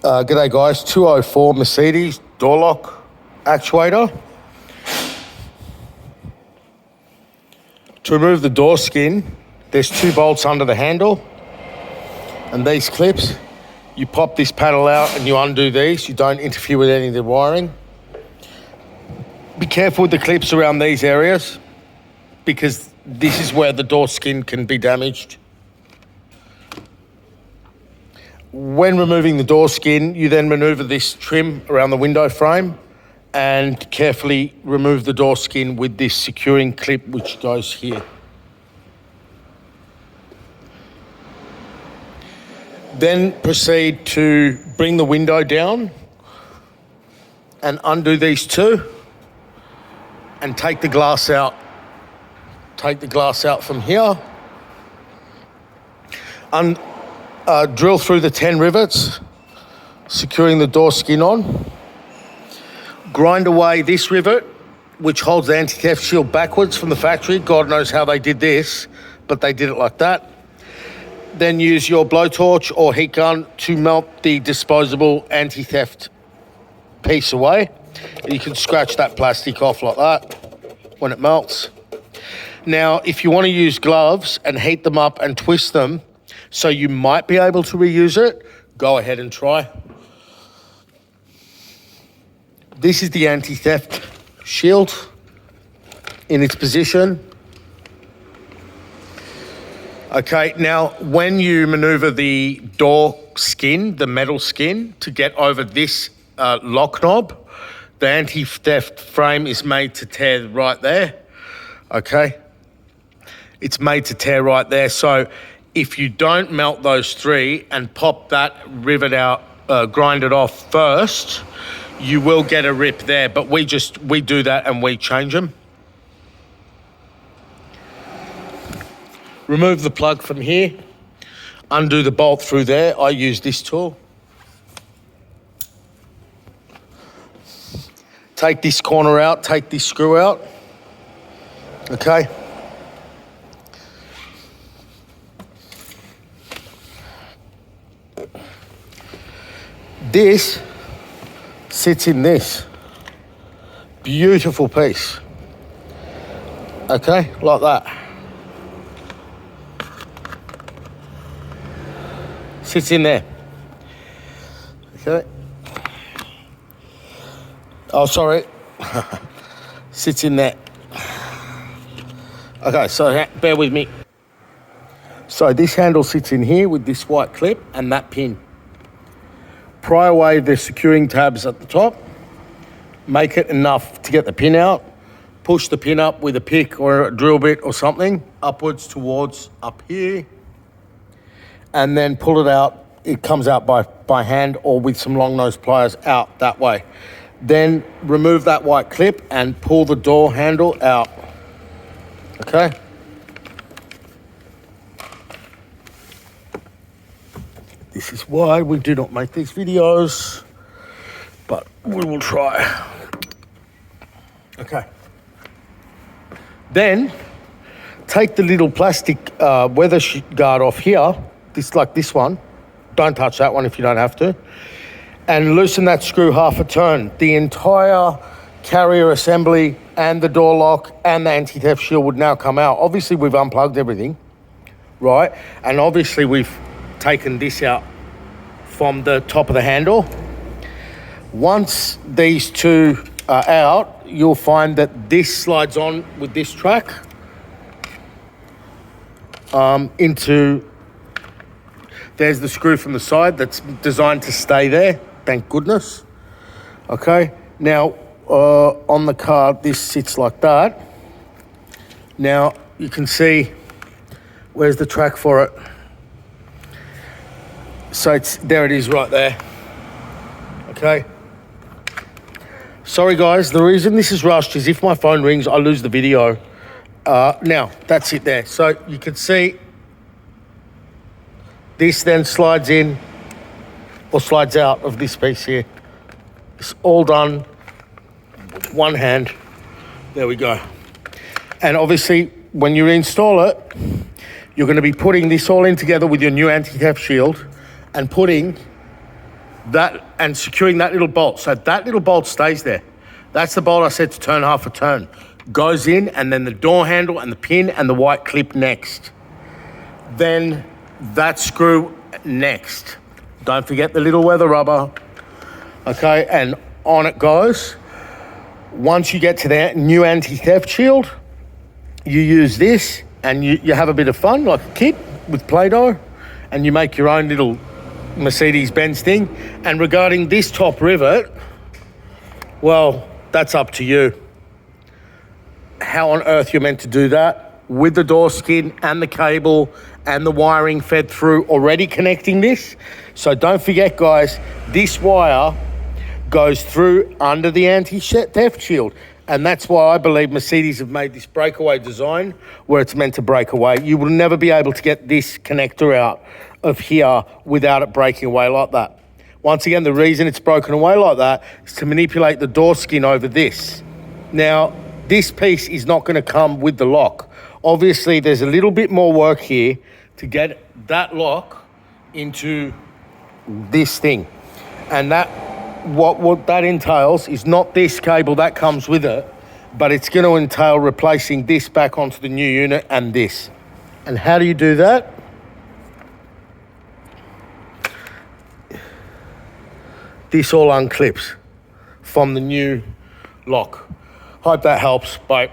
G'day guys, 204 Mercedes door lock actuator. To remove the door skin, there's 2 bolts under the handle and these clips. You pop this panel out and you undo these. You don't interfere with any of the wiring. Be careful with the clips around these areas because this is where the door skin can be damaged. When removing the door skin, you then maneuver this trim around the window frame and carefully remove the door skin with this securing clip which goes here. Then proceed to bring the window down and undo these 2 and take the glass out. Take the glass out from here. Drill through the 10 rivets, securing the door skin on. Grind away this rivet, which holds the anti-theft shield backwards from the factory. God knows how they did this, but they did it like that. Then use your blowtorch or heat gun to melt the disposable anti-theft piece away. And you can scratch that plastic off like that when it melts. Now, if you want to use gloves and heat them up and twist them, so you might be able to reuse it, go ahead and try. This is the anti-theft shield in its position. Okay, now when you maneuver the door skin, the metal skin, to get over this lock knob, the anti-theft frame is made to tear right there, okay? It's made to tear right there, so if you don't melt those 3 and pop that rivet out, grind it off first, you will get a rip there, but we do that and we change them. Remove the plug from here, undo the bolt through there. I use this tool. Take this corner out, take this screw out, okay? This sits in this beautiful piece, okay, like that. Sits in there, okay. Oh, sorry, sits in there. Okay, so bear with me. So this handle sits in here with this white clip and that pin. Pry away the securing tabs at the top, make it enough to get the pin out, push the pin up with a pick or a drill bit or something, upwards towards up here, and then pull it out. It comes out by hand or with some long nose pliers out that way. Then remove that white clip and pull the door handle out, okay? This is why we do not make these videos, but we will try. Okay. Then take the little plastic weather guard off here, like this one. Don't touch that one if you don't have to. And loosen that screw half a turn. The entire carrier assembly and the door lock and the anti-theft shield would now come out. Obviously, we've unplugged everything, right? And obviously, we've taken this out from the top of the handle. Once these 2 are out, you'll find that this slides on with this track there's the screw from the side that's designed to stay there, thank goodness. Okay, now on the car, this sits like that. Now you can see, where's the track for it? So there it is right there, okay? Sorry guys, the reason this is rushed is if my phone rings, I lose the video. Now, that's it there. So you can see this then slides in or slides out of this piece here. It's all done with one hand. There we go. And obviously, when you install it, you're going to be putting this all in together with your new anti-theft shield and putting that and securing that little bolt. So that little bolt stays there. That's the bolt I said to turn half a turn. Goes in, and then the door handle and the pin and the white clip next. Then that screw next. Don't forget the little weather rubber. Okay, and on it goes. Once you get to the new anti-theft shield, you use this and you have a bit of fun, like a kid with Play-Doh, and you make your own little Mercedes-Benz thing. And regarding this top rivet, well, that's up to you. How on earth you're meant to do that with the door skin and the cable and the wiring fed through already connecting this. So don't forget, guys, this wire goes through under the anti-theft shield. And that's why I believe Mercedes have made this breakaway design where it's meant to break away. You will never be able to get this connector out of here without it breaking away like that. Once again, the reason it's broken away like that is to manipulate the door skin over this. Now, this piece is not going to come with the lock. Obviously, there's a little bit more work here to get that lock into this thing. And that what that entails is not this cable that comes with it, but it's going to entail replacing this back onto the new unit and this. And how do you do that? This all unclips from the new lock. Hope that helps. Bye.